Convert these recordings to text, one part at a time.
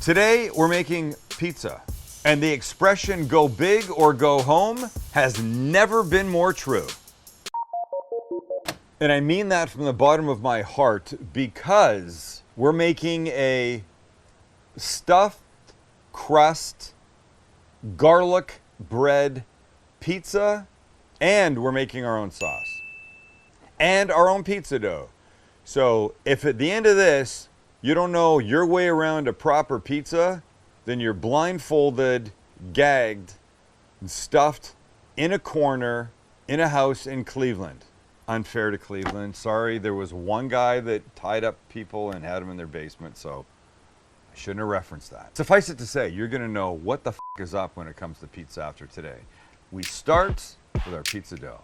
Today we're making pizza, and the expression go big or go home has never been more true. And I mean that from the bottom of my heart because we're making a stuffed crust garlic bread pizza, and we're making our own sauce and our own pizza dough. So if at the end of this you don't know your way around a proper pizza, then you're blindfolded, gagged, and stuffed in a corner in a house in Cleveland. Unfair to Cleveland. Sorry, there was one guy that tied up people and had them in their basement, so I shouldn't have referenced that. Suffice it to say, you're gonna know what the is up when it comes to pizza after today. We start with our pizza dough.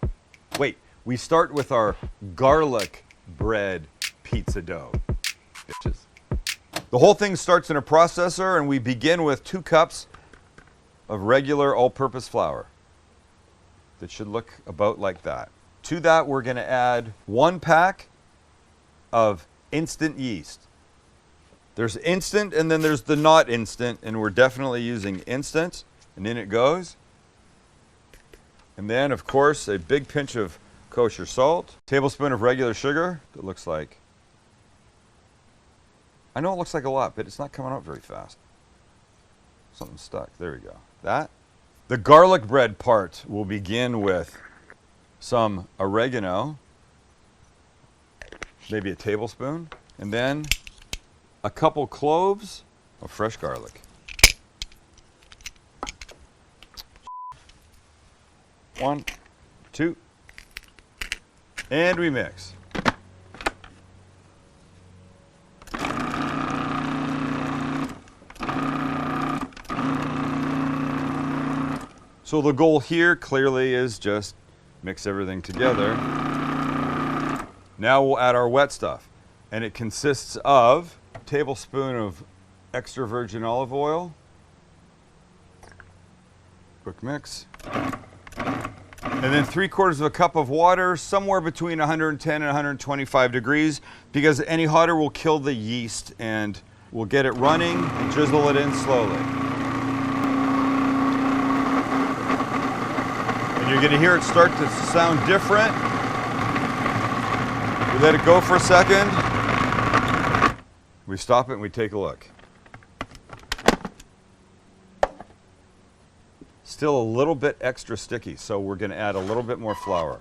Wait, we start with our garlic bread pizza dough. Bitches. The whole thing starts in a processor, and we begin with 2 cups of regular all-purpose flour. That should look about like that. To that, we're going to add 1 pack of instant yeast. There's instant, and then there's the not instant, and we're definitely using instant. And in it goes. And then, of course, a big pinch of kosher salt, tablespoon of regular sugar. That looks like, I know it looks like a lot, but it's not coming out very fast. Something's stuck. There we go. That. The garlic bread part will begin with some oregano, maybe a tablespoon, and then a couple cloves of fresh garlic. 1, 2, and we mix. So the goal here clearly is just mix everything together. Now we'll add our wet stuff, and it consists of a tablespoon of extra virgin olive oil, quick mix, and then 3/4 cup of water, somewhere between 110 and 125 degrees, because any hotter will kill the yeast, and we'll get it running and drizzle it in slowly. And you're gonna hear it start to sound different. We let it go for a second. We stop it and we take a look. Still a little bit extra sticky, so we're gonna add a little bit more flour.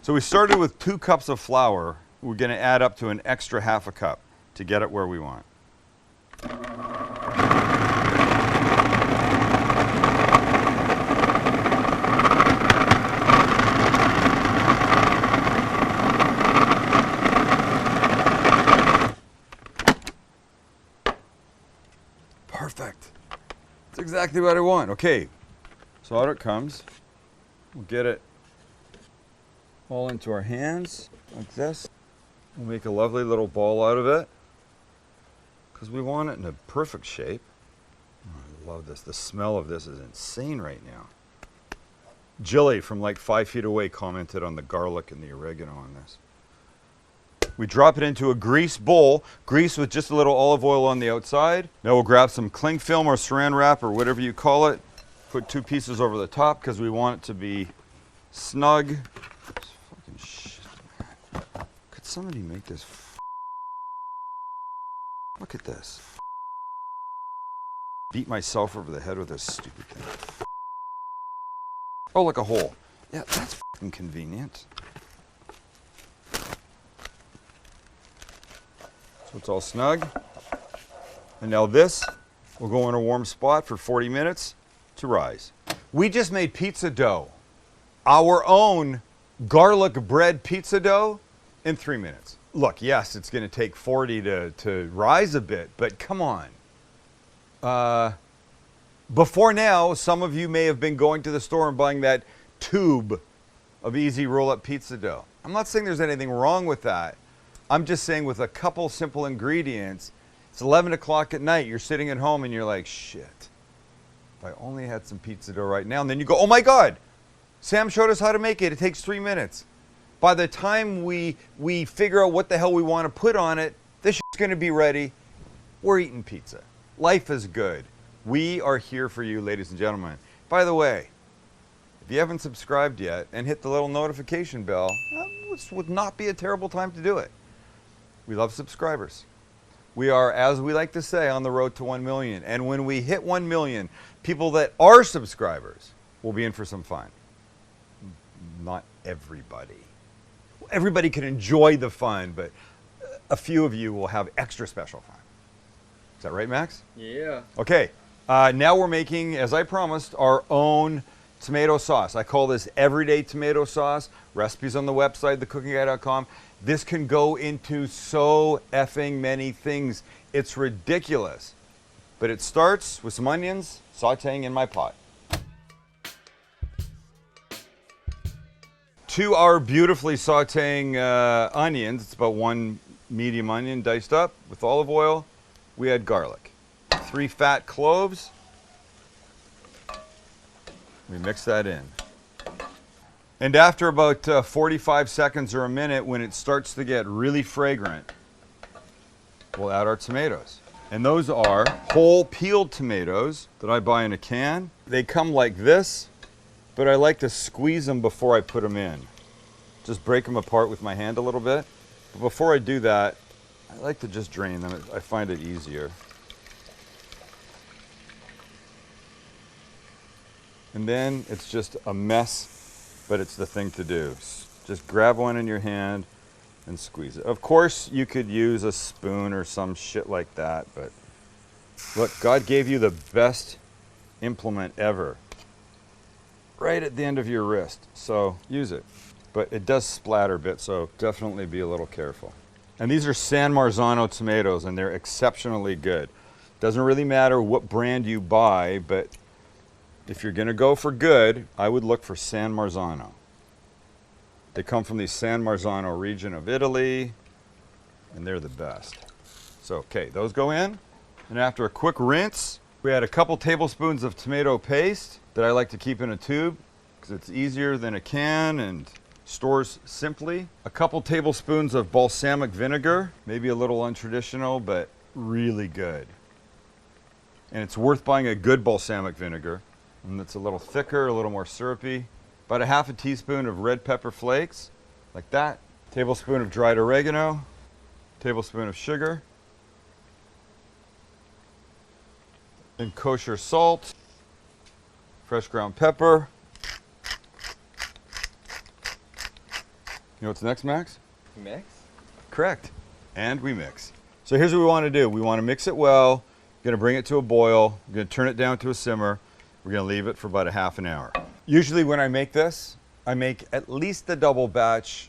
So we started with 2 cups of flour. We're gonna add up to an extra 1/2 cup to get it where we want. Perfect. That's exactly what I want. Okay, so out it comes. We'll get it all into our hands like this. We'll make a lovely little ball out of it because we want it in a perfect shape. Oh, I love this. The smell of this is insane right now. Jilly from like 5 feet away commented on the garlic and the oregano on this. We drop it into a grease bowl, grease with just a little olive oil on the outside. Now we'll grab some cling film or saran wrap or whatever you call it. Put 2 pieces over the top because we want it to be snug. Fucking shit, man. Could somebody make this? Look at this. Beat myself over the head with this stupid thing. Oh, like a hole. Yeah, that's fucking convenient. So it's all snug. And now this will go in a warm spot for 40 minutes to rise. We just made pizza dough, our own garlic bread pizza dough, in 3 minutes. Look, yes, it's going to take 40 to rise a bit, but come on. Before now, some of you may have been going to the store and buying that tube of easy roll-up pizza dough. I'm not saying there's anything wrong with that. I'm just saying with a couple simple ingredients, it's 11 o'clock at night, you're sitting at home and you're like, shit, if I only had some pizza dough right now. And then you go, oh my God, Sam showed us how to make it. It takes 3 minutes. By the time we figure out what the hell we want to put on it, this shit's going to be ready. We're eating pizza. Life is good. We are here for you, ladies and gentlemen. By the way, if you haven't subscribed yet and hit the little notification bell, this would not be a terrible time to do it. We love subscribers. We are, as we like to say, on the road to 1 million. And when we hit 1 million, people that are subscribers will be in for some fun. Not everybody. Everybody can enjoy the fun, but a few of you will have extra special fun. Is that right, Max? Yeah. Okay. Now we're making, as I promised, our own tomato sauce. I call this everyday tomato sauce. Recipes on the website, thecookingguy.com. This can go into so effing many things. It's ridiculous. But it starts with some onions sauteing in my pot. To our beautifully sauteing onions, it's about 1 medium onion diced up with olive oil. We add garlic. 3 fat cloves. We mix that in. And after about 45 seconds or a minute, when it starts to get really fragrant, we'll add our tomatoes. And those are whole peeled tomatoes that I buy in a can. They come like this, but I like to squeeze them before I put them in. Just break them apart with my hand a little bit. But before I do that, I like to just drain them. I find it easier. And then it's just a mess, but it's the thing to do. Just grab one in your hand and squeeze it. Of course, you could use a spoon or some shit like that, but look, God gave you the best implement ever right at the end of your wrist, so use it. But it does splatter a bit, so definitely be a little careful. And these are San Marzano tomatoes, and they're exceptionally good. Doesn't really matter what brand you buy, but if you're gonna go for good, I would look for San Marzano. They come from the San Marzano region of Italy, and they're the best. So, okay, those go in. And after a quick rinse, we add a couple tablespoons of tomato paste that I like to keep in a tube because it's easier than a can and stores simply. A couple tablespoons of balsamic vinegar, maybe a little untraditional, but really good. And it's worth buying a good balsamic vinegar. And it's a little thicker, a little more syrupy. About a half a teaspoon of red pepper flakes, like that. Tablespoon of dried oregano, tablespoon of sugar, and kosher salt, fresh ground pepper. You know what's next, Max? Mix? Correct. And we mix. So here's what we want to do. We want to mix it well. We're going to bring it to a boil. We're going to turn it down to a simmer. We're going to leave it for about a half an hour. Usually when I make this, I make at least a double batch,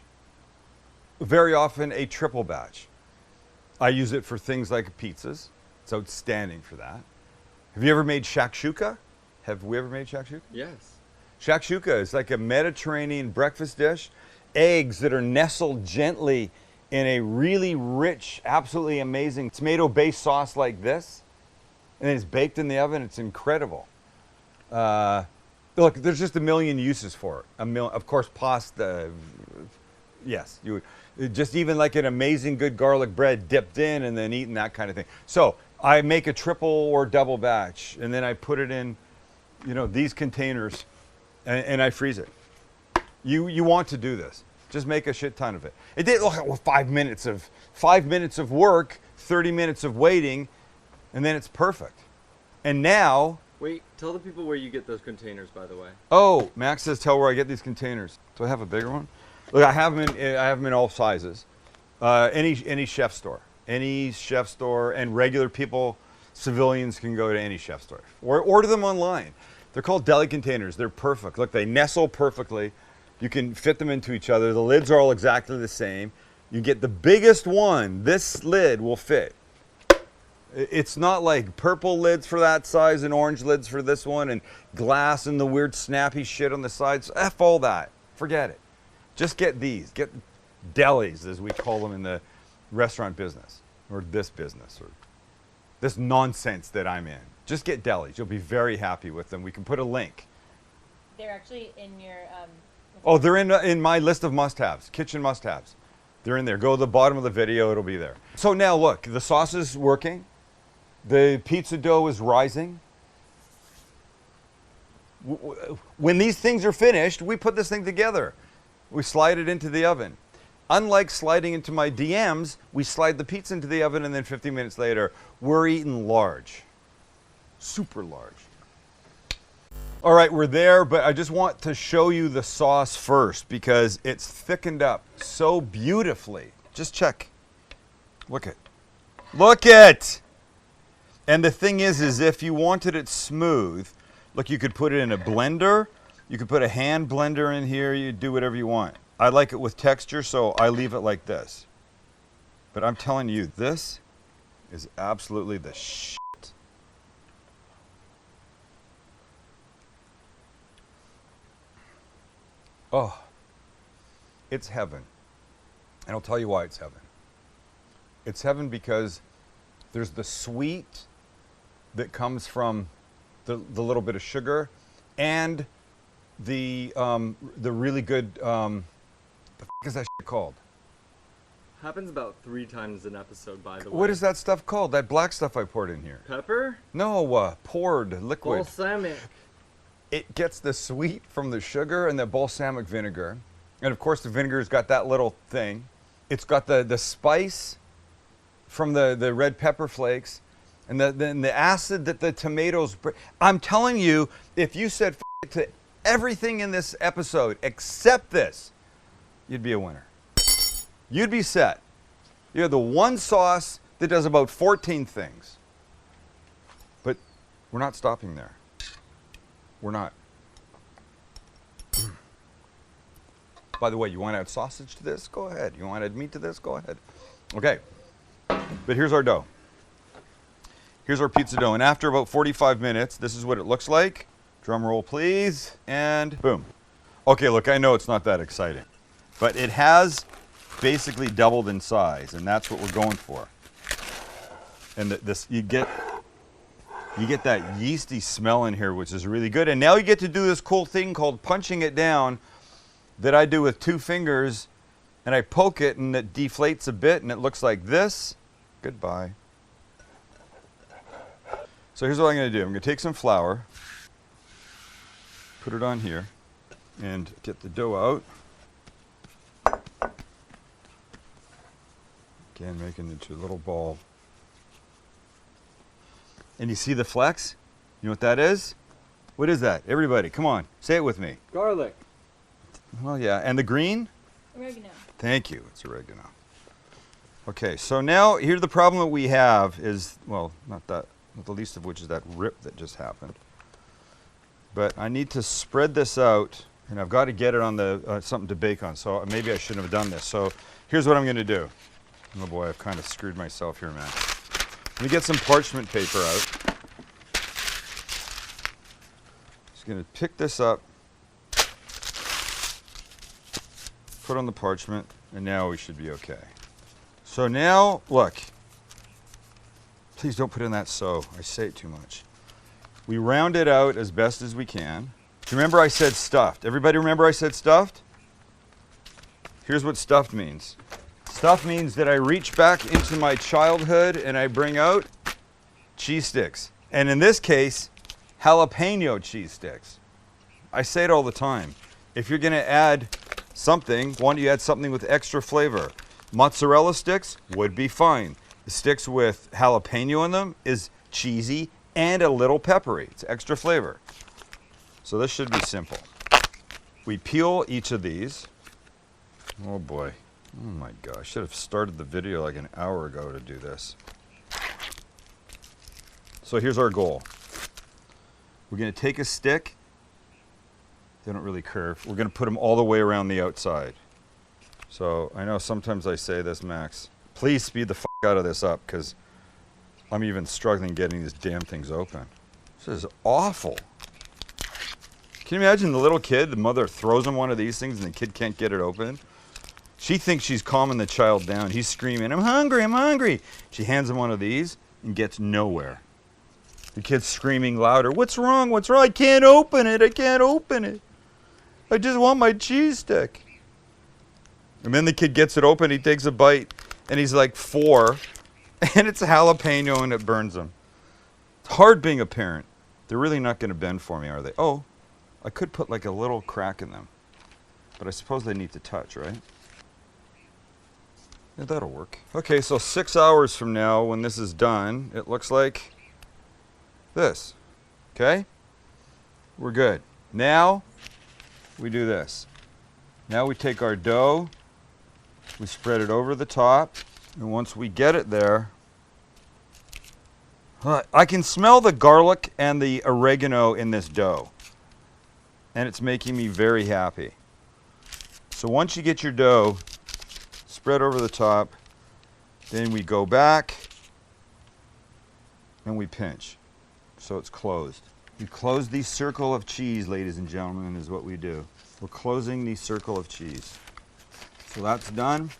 very often a triple batch. I use it for things like pizzas. It's outstanding for that. Have you ever made shakshuka? Have we ever made shakshuka? Yes. Shakshuka is like a Mediterranean breakfast dish. Eggs that are nestled gently in a really rich, absolutely amazing tomato-based sauce like this. And then it's baked in the oven. It's incredible. Look, there's just a million uses for it. Of course, pasta. Yes, you just even like an amazing good garlic bread dipped in and then eaten, that kind of thing. So I make a triple or double batch, and then I put it in, these containers, and I freeze it. You want to do this? Just make a shit ton of it. It did 5 minutes of work, 30 minutes of waiting, and then it's perfect. And now. Wait, tell the people where you get those containers, by the way. Oh, Max says tell where I get these containers. Do I have a bigger one? Look, I have them in all sizes. Any chef store. Any chef store, and regular people, civilians can go to any chef store. Or order them online. They're called deli containers. They're perfect. Look, they nestle perfectly. You can fit them into each other. The lids are all exactly the same. You get the biggest one. This lid will fit. It's not like purple lids for that size and orange lids for this one and glass and the weird snappy shit on the sides. F all that. Forget it. Just get these. Get delis, as we call them in the restaurant business, or this business, or this nonsense that I'm in. Just get delis. You'll be very happy with them. We can put a link. They're actually in your... Oh, they're in my list of must-haves, kitchen must-haves. They're in there. Go to the bottom of the video. It'll be there. So now look, the sauce is working. The pizza dough is rising. When these things are finished, we put this thing together. We slide it into the oven. Unlike sliding into my DMs, we slide the pizza into the oven and then 15 minutes later, we're eating large. Super large. All right, we're there, but I just want to show you the sauce first because it's thickened up so beautifully. Just check. Look it. Look it! And the thing is if you wanted it smooth, look, you could put it in a blender. You could put a hand blender in here. You do whatever you want. I like it with texture, so I leave it like this. But I'm telling you, this is absolutely the shit. Oh, it's heaven. And I'll tell you why it's heaven. It's heaven because there's the sweet that comes from the little bit of sugar and the really good, the f*** is that shit called? Happens about 3 times an episode, by the way. What is that stuff called? That black stuff I poured in here. Pepper? No, poured liquid. Balsamic. It gets the sweet from the sugar and the balsamic vinegar. And of course the vinegar's got that little thing. It's got the spice from the red pepper flakes and the acid that the tomatoes bring. I'm telling you, if you said f it to everything in this episode except this, you'd be a winner. You'd be set. You have the one sauce that does about 14 things. But we're not stopping there. We're not. By the way, you want to add sausage to this? Go ahead. You want to add meat to this? Go ahead. Okay. But here's our dough. Here's our pizza dough. And after about 45 minutes, this is what it looks like. Drum roll, please. And boom. Okay, look, I know it's not that exciting. But it has basically doubled in size, and that's what we're going for. And this, you get that yeasty smell in here, which is really good. And now you get to do this cool thing called punching it down that I do with 2 fingers, and I poke it and it deflates a bit and it looks like this. Goodbye. So here's what I'm going to do. I'm going to take some flour, put it on here, and get the dough out. Again, making it into a little ball. And you see the flecks? You know what that is? What is that? Everybody, come on, say it with me. Garlic. Well, yeah, and the green? Oregano. Thank you, it's oregano. Okay, so now here's the problem that we have is, well, not the least of which is that rip that just happened. But I need to spread this out, and I've got to get it on the something to bake on, so maybe I shouldn't have done this. So here's what I'm going to do. Oh boy, I've kind of screwed myself here, man. Let me get some parchment paper out. Just going to pick this up, put on the parchment, and now we should be okay. So now, look. Please don't put in that so. I say it too much. We round it out as best as we can. Do you remember I said stuffed? Everybody remember I said stuffed? Here's what stuffed means. Stuff means that I reach back into my childhood and I bring out cheese sticks. And in this case, jalapeno cheese sticks. I say it all the time. If you're going to add something, why don't you add something with extra flavor? Mozzarella sticks would be fine. The sticks with jalapeno in them is cheesy and a little peppery. It's extra flavor. So this should be simple. We peel each of these. Oh boy. Oh my gosh, I should have started the video like an hour ago to do this. So here's our goal. We're going to take a stick. They don't really curve. We're going to put them all the way around the outside. So I know sometimes I say this, Max. Please speed the f*** out of this up because I'm even struggling getting these damn things open. This is awful. Can you imagine the little kid, the mother throws him one of these things and the kid can't get it open? She thinks she's calming the child down. He's screaming, I'm hungry, I'm hungry. She hands him one of these and gets nowhere. The kid's screaming louder, what's wrong, what's wrong? I can't open it, I can't open it. I just want my cheese stick. And then the kid gets it open, he takes a bite, and he's like 4, and it's jalapeno and it burns him. hard being a parent. They're really not going to bend for me, are they? Oh, I could put like a little crack in them. But I suppose they need to touch, right? Yeah, that'll work. Okay, so 6 hours from now, when this is done, it looks like this. Okay? We're good. Now, we do this. Now we take our dough, we spread it over the top, and once we get it there, I can smell the garlic and the oregano in this dough, and it's making me very happy. So once you get your dough spread over the top, then we go back and we pinch so it's closed. We close the circle of cheese, ladies and gentlemen, is what we do. We're closing the circle of cheese. So that's done.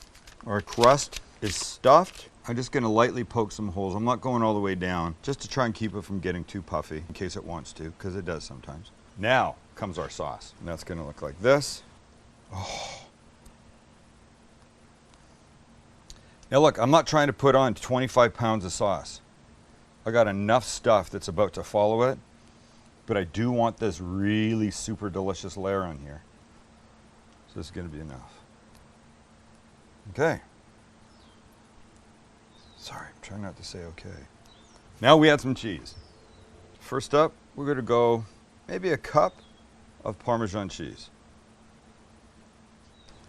Our crust is stuffed. I'm just going to lightly poke some holes. I'm not going all the way down, just to try and keep it from getting too puffy in case it wants to, because it does sometimes. Now comes our sauce, and that's going to look like this. Oh. Now look, I'm not trying to put on 25 pounds of sauce. I got enough stuff that's about to follow it, but I do want this really super delicious layer on here. So this is going to be enough. Okay. Sorry, I'm trying not to say okay. Now we add some cheese. First up, we're going to go maybe a cup of Parmesan cheese.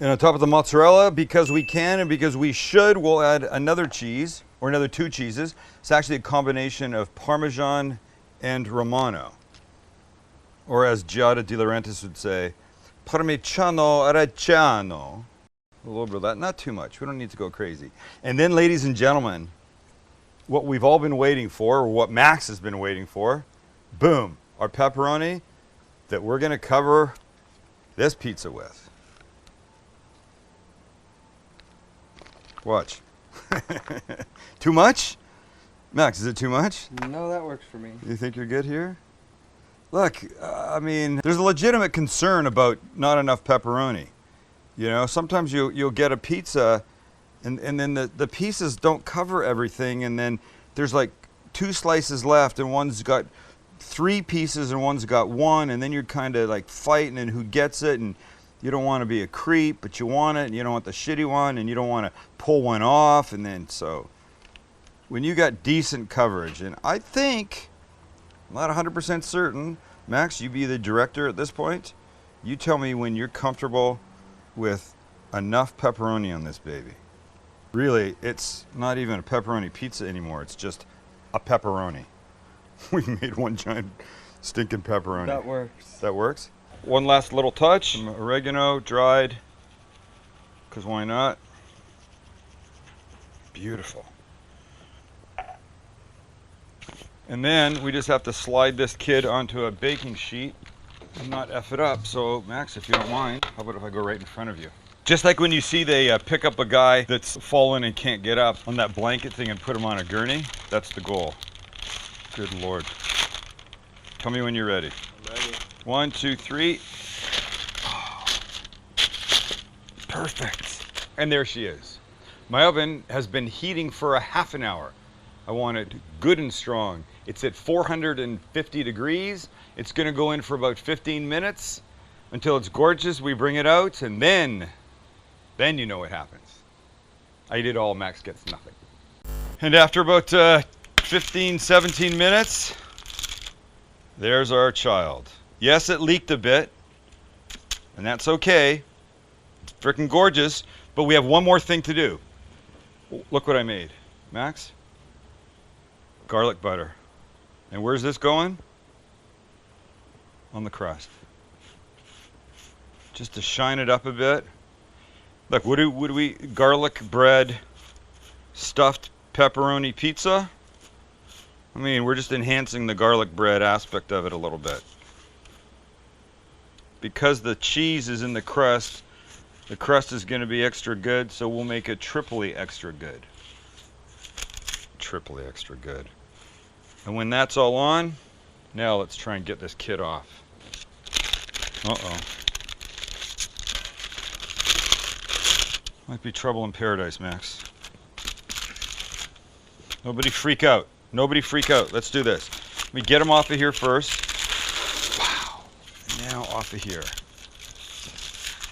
And on top of the mozzarella, because we can and because we should, we'll add another cheese, or another 2 cheeses. It's actually a combination of Parmesan and Romano. Or as Giada De Laurentiis would say, Parmigiano Reggiano. A little bit of that, not too much. We don't need to go crazy. And then, ladies and gentlemen, what we've all been waiting for, or what Max has been waiting for, boom, our pepperoni that we're going to cover this pizza with. Watch. Too much? Max, is it too much? No, that works for me. You think you're good here? Look, I mean, there's a legitimate concern about not enough pepperoni. You know, sometimes you'll get a pizza and then the pieces don't cover everything, and then there's like 2 slices left and one's got 3 pieces and one's got 1, and then you're kind of like fighting and who gets it, and you don't want to be a creep, but you want it, and you don't want the shitty one, and you don't want to pull one off, and then so when you got decent coverage, and I think, I'm not 100% certain, Max, you be the director at this point, you tell me when you're comfortable with enough pepperoni on this baby. Really, it's not even a pepperoni pizza anymore, it's just a pepperoni. We've made one giant stinking pepperoni. That works. That works? One last little touch, some oregano, dried, because why not? Beautiful. And then we just have to slide this kid onto a baking sheet and not F it up. So Max, if you don't mind, how about if I go right in front of you? Just like when you see they pick up a guy that's fallen and can't get up on that blanket thing and put him on a gurney, that's the goal. Good Lord. Tell me when you're ready. I'm ready. 1, 2, 3. Oh, perfect. And there she is. My oven has been heating for a half an hour. I want it good and strong. It's at 450 degrees. It's going to go in for about 15 minutes until it's gorgeous. We bring it out, and then you know what happens. I eat it all, Max gets nothing. And after about 15, 17 minutes, there's our child. Yes, it leaked a bit, and that's okay. It's freaking gorgeous, but we have one more thing to do. Look what I made. Max? Garlic butter. And where's this going? On the crust. Just to shine it up a bit. Look, would we garlic bread, stuffed pepperoni pizza? I mean, we're just enhancing the garlic bread aspect of it a little bit. Because the cheese is in the crust is going to be extra good, so we'll make it triply extra good. Triply extra good. And when that's all on, now let's try and get this kid off. Uh-oh. Might be trouble in paradise, Max. Nobody freak out. Nobody freak out. Let's do this. Let me get them off of here first. Wow. And now off of here.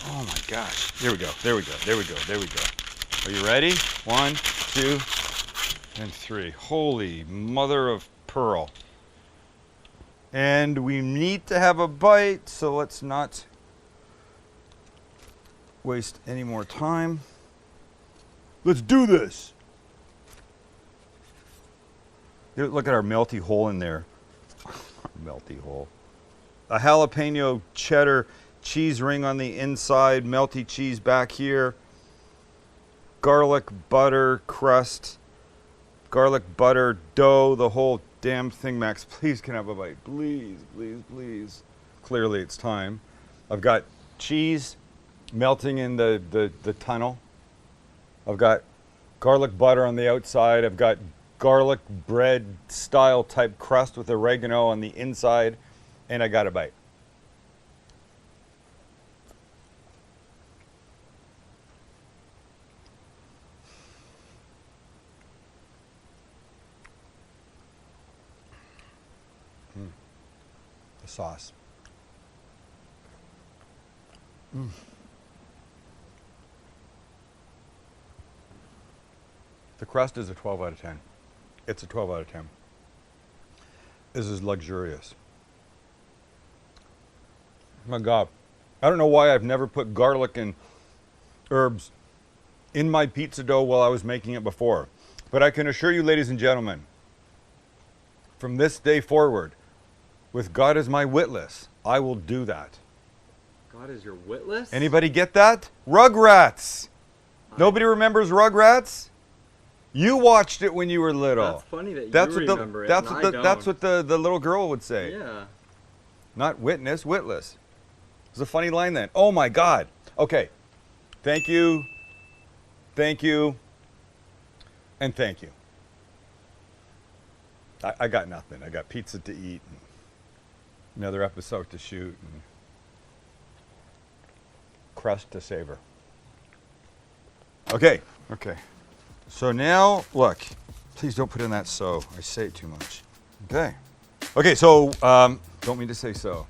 Oh my gosh. There we go. There we go. There we go. There we go. Are you ready? 1, 2, and 3. Holy mother of pearl. And we need to have a bite, so let's not waste any more time. Let's do this. Here, look at our melty hole in there. Melty hole. A jalapeno cheddar cheese ring on the inside, melty cheese back here. Garlic butter crust. Garlic butter dough, the whole damn thing. Max, please can I have a bite. Please, please, please. Clearly it's time. I've got cheese melting in the tunnel. I've got garlic butter on the outside. I've got garlic bread style type crust with oregano on the inside. And I got a bite. The sauce. The crust is a 12 out of 10. It's a 12 out of 10. This is luxurious. My God. I don't know why I've never put garlic and herbs in my pizza dough while I was making it before. But I can assure you, ladies and gentlemen, from this day forward, with God as my witness, I will do that. God is your witness? Anybody get that? Rugrats! Nobody remembers Rugrats? You watched it when you were little. That's funny that you remember it, that's and what I the, That's don't. what the little girl would say. Yeah. Not witness, witless. It's a funny line then. Oh my God. Okay. Thank you. Thank you. And thank you. I got nothing. I got pizza to eat and another episode to shoot and crust to savor. Okay. Okay. So now, look. Please don't put in that so. I say it too much. Okay. Okay, so, don't mean to say so.